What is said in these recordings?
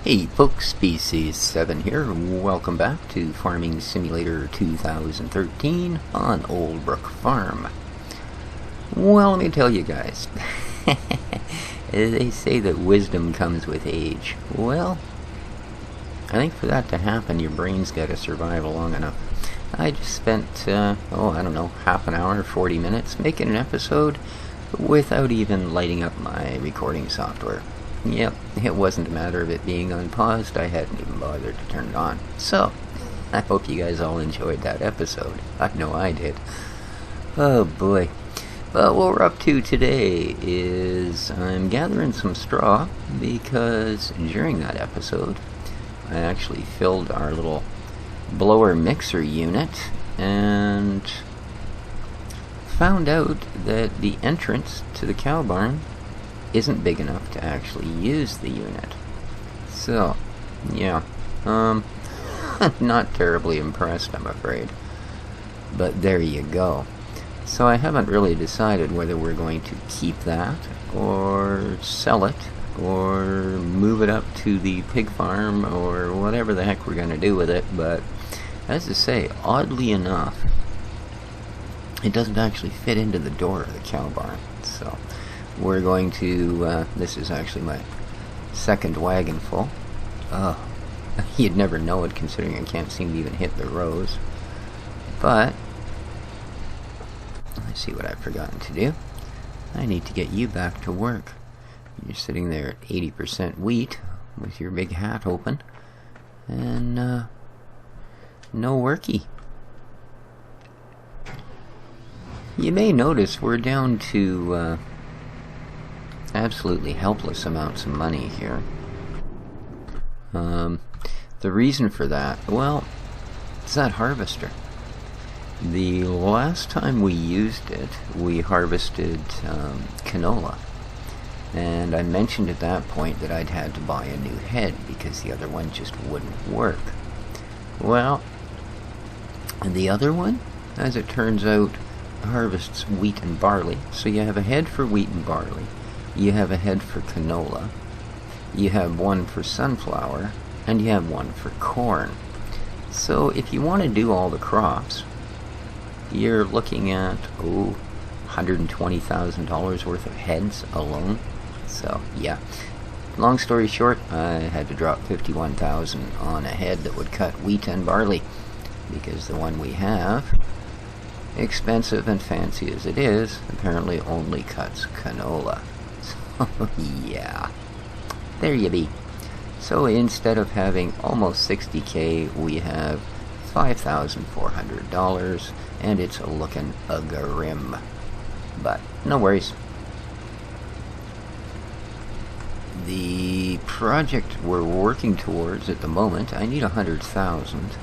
Hey folks, Species7 here. Welcome back to Farming Simulator 2013 on Oldbrook Farm. Well, let me tell you guys, they say that wisdom comes with age. Well, I think for that to happen, your brain's got to survive long enough. I just spent, I don't know, half an hour, 40 minutes making an episode without even lighting up my recording software. Yep, it wasn't a matter of it being unpaused, I hadn't even bothered to turn it on. So, I hope you guys all enjoyed that episode. I know I did. Oh boy. But what we're up to today is I'm gathering some straw because during that episode I actually filled our little blower mixer unit and found out that the entrance to the cow barn isn't big enough to actually use the unit. So, yeah, not terribly impressed, I'm afraid. But there you go. So I haven't really decided whether we're going to keep that, or sell it, or move it up to the pig farm, or whatever the heck we're going to do with it. But, as I say, oddly enough, it doesn't actually fit into the door of the cow barn. So we're going to, this is actually my second wagon full. You'd never know it considering I can't seem to even hit the rows. But, let's see what I've forgotten to do. I need to get you back to work. You're sitting there at 80% wheat with your big hat open. And, no worky. You may notice we're down to, absolutely helpless amounts of money here. The reason for that, well, it's that harvester. The last time we used it, we harvested canola. And I mentioned at that point that I'd had to buy a new head because the other one just wouldn't work. Well, the other one, as it turns out, harvests wheat and barley. So you have a head for wheat and barley. You have a head for canola, you have one for sunflower, and you have one for corn. So if you want to do all the crops, you're looking at, $120,000 worth of heads alone. So, yeah. Long story short, I had to drop $51,000 on a head that would cut wheat and barley, because the one we have, expensive and fancy as it is, apparently only cuts canola. Yeah, there you be. So instead of having almost $60K, we have $5,400, and it's looking grim. But no worries. The project we're working towards at the moment, I need $100,000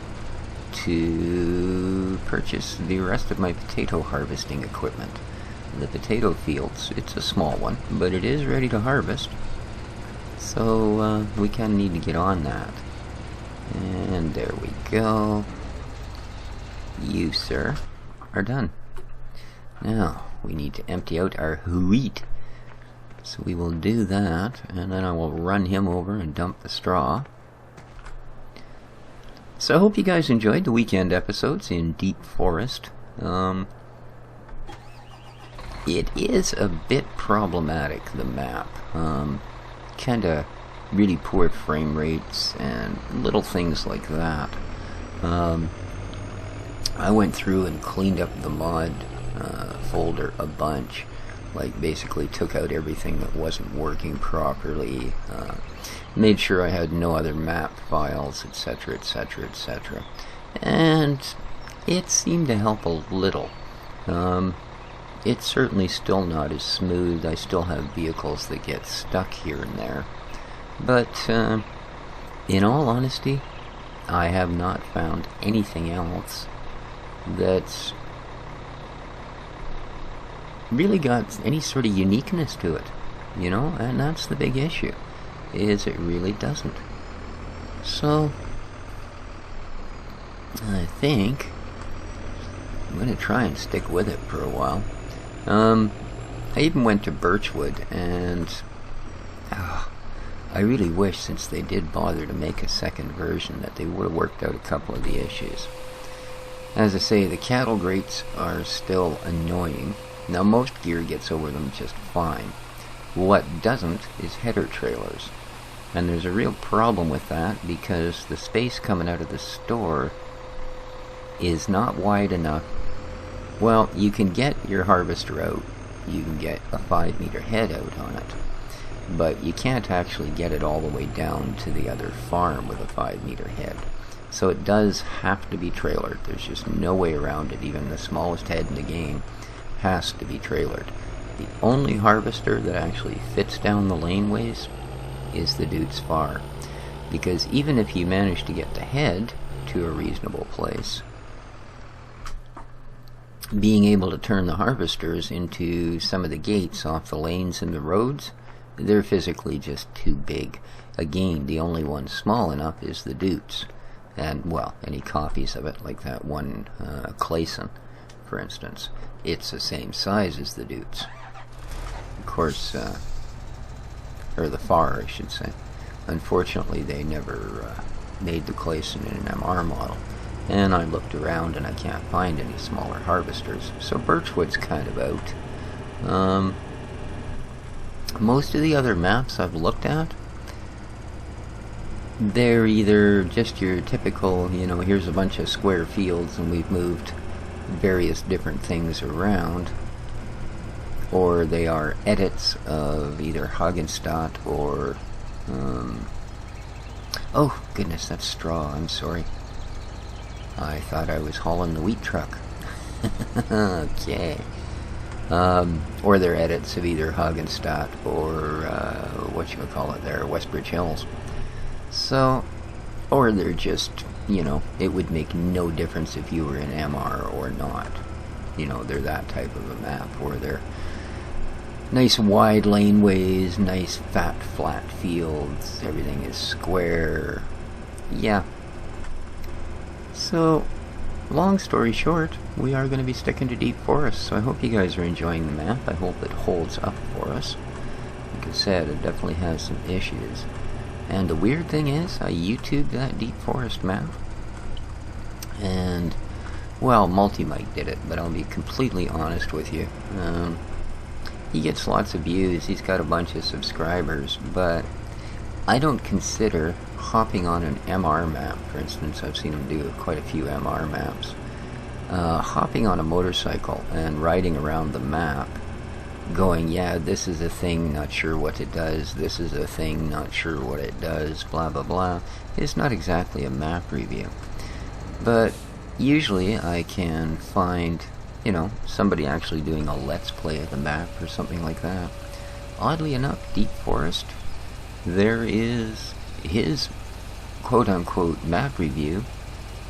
to purchase the rest of my potato harvesting equipment. The potato fields, it's a small one, but it is ready to harvest. So we kind of need to get on that. And there we go. You, sir, are done. Now, we need to empty out our wheat. So we will do that, and then I will run him over and dump the straw. So I hope you guys enjoyed the weekend episodes in Deep Forest. It is a bit problematic, the map. Kinda really poor frame rates and little things like that. I went through and cleaned up the mod folder a bunch. Like, basically took out everything that wasn't working properly. Made sure I had no other map files, etc., etc., etc. And it seemed to help a little. It's certainly still not as smooth. I still have vehicles that get stuck here and there. But, in all honesty, I have not found anything else that's really got any sort of uniqueness to it, you know? And that's the big issue, is it really doesn't. So, I think I'm going to try and stick with it for a while. I even went to Birchwood, and I really wish, since they did bother to make a second version, that they would have worked out a couple of the issues. As I say, the cattle grates are still annoying. Now, most gear gets over them just fine. What doesn't is header trailers. And there's a real problem with that because the space coming out of the store is not wide enough. Well, you can get your harvester out. You can get a 5-meter head out on it. But you can't actually get it all the way down to the other farm with a 5-meter head. So it does have to be trailered. There's just no way around it. Even the smallest head in the game has to be trailered. The only harvester that actually fits down the laneways is the Dude's Far. Because even if you manage to get the head to a reasonable place, being able to turn the harvesters into some of the gates off the lanes and the roads, they're physically just too big. Again, the only one small enough is the Dude's. And, well, any copies of it, like that one Clayson, for instance, it's the same size as the Dude's. Of course, or the Far, I should say. Unfortunately, they never made the Clayson in an MR model. And I looked around and I can't find any smaller harvesters. So Birchwood's kind of out. Most of the other maps I've looked at, they're either just your typical, you know, here's a bunch of square fields and we've moved various different things around, or they are edits of either Hagenstadt or, oh goodness, that's straw, I'm sorry. I thought I was hauling the wheat truck. Okay. Or they're edits of either Hagenstadt or, whatchamacallit there, Westbridge Hills. So, or they're just, you know, it would make no difference if you were in MR or not. You know, they're that type of a map where they're nice wide laneways, nice fat flat fields, everything is square. Yeah. So, long story short, we are going to be sticking to Deep Forest, so I hope you guys are enjoying the map. I hope it holds up for us. Like I said, it definitely has some issues. And the weird thing is, I YouTubed that Deep Forest map, and, well, Multi-Mike did it, but I'll be completely honest with you. He gets lots of views, he's got a bunch of subscribers, but I don't consider hopping on an MR map, for instance. I've seen him do quite a few MR maps. Hopping on a motorcycle and riding around the map, going, yeah, this is a thing, not sure what it does, this is a thing, not sure what it does, blah blah blah, is not exactly a map review. But usually I can find, you know, somebody actually doing a let's play of the map or something like that. Oddly enough, Deep Forest, there is his quote-unquote map review,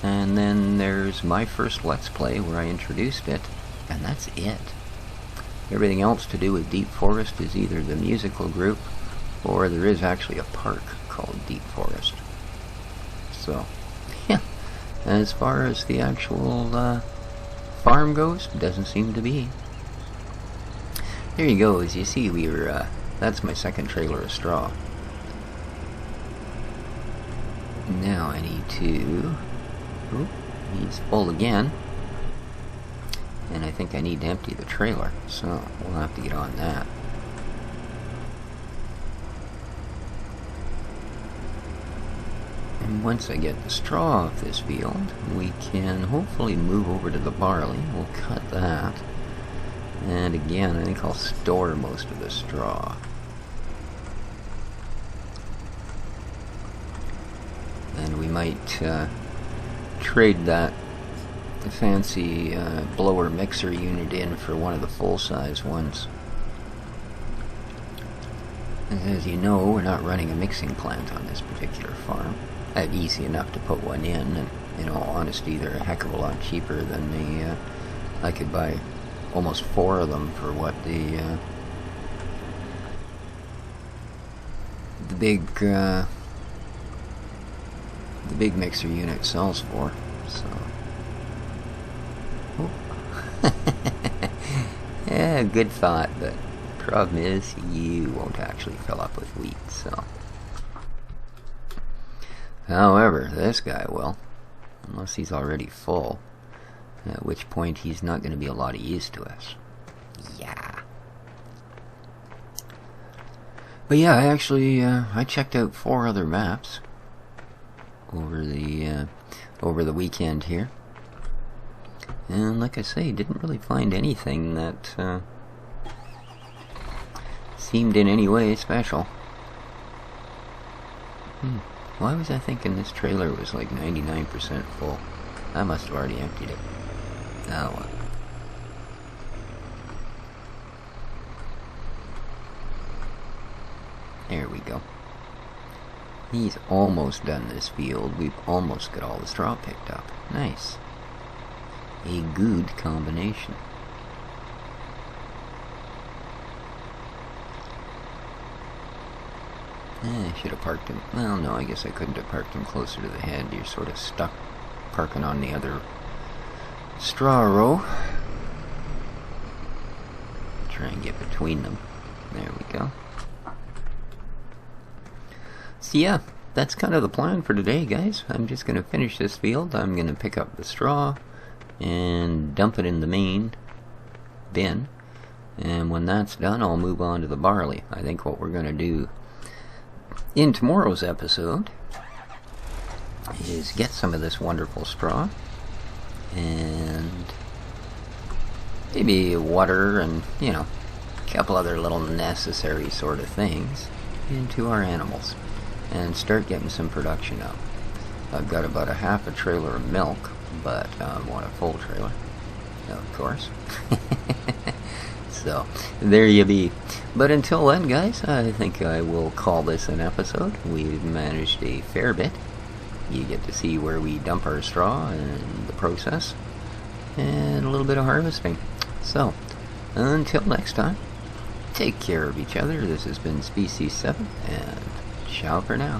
and then there's my first let's play where I introduced it, and that's it. Everything else to do with Deep Forest is either the musical group, or there is actually a park called Deep Forest. So, yeah, as far as the actual farm goes, doesn't seem to be. There you go. As you see, we were, that's my second trailer of straw. Now I need to, oh, he's full again, and I think I need to empty the trailer, so we'll have to get on that. And once I get the straw off this field, we can hopefully move over to the barley. We'll cut that, and again, I think I'll store most of the straw. And we might trade that fancy blower mixer unit in for one of the full-size ones. As you know, we're not running a mixing plant on this particular farm. Easy enough to put one in, and in all honesty, they're a heck of a lot cheaper than the, I could buy almost 4 of them for what the big mixer unit sells for, so. Yeah, good thought, but problem is you won't actually fill up with wheat, so However, this guy will, unless he's already full, at which point he's not going to be a lot of use to us. Yeah. But yeah, I actually I checked out 4 other maps over the weekend here, and like I say, didn't really find anything that seemed in any way special. Why was I thinking this trailer was like 99% full? I must have already emptied it. Oh well. There we go. He's almost done this field. We've almost got all the straw picked up. Nice. A good combination. I should have parked him. Well, no, I guess I couldn't have parked him closer to the head. You're sort of stuck parking on the other straw row. Try and get between them. There we go. So yeah, that's kind of the plan for today, guys. I'm just going to finish this field. I'm going to pick up the straw and dump it in the main bin. And when that's done, I'll move on to the barley. I think what we're going to do in tomorrow's episode is get some of this wonderful straw and maybe water and, you know, a couple other little necessary sort of things into our animals and start getting some production up. I've got about a half a trailer of milk, but I want a full trailer, of course. So, there you be. But until then, guys, I think I will call this an episode. We've managed a fair bit. You get to see where we dump our straw and the process, and a little bit of harvesting. So, until next time, take care of each other. This has been Species 7, and ciao for now.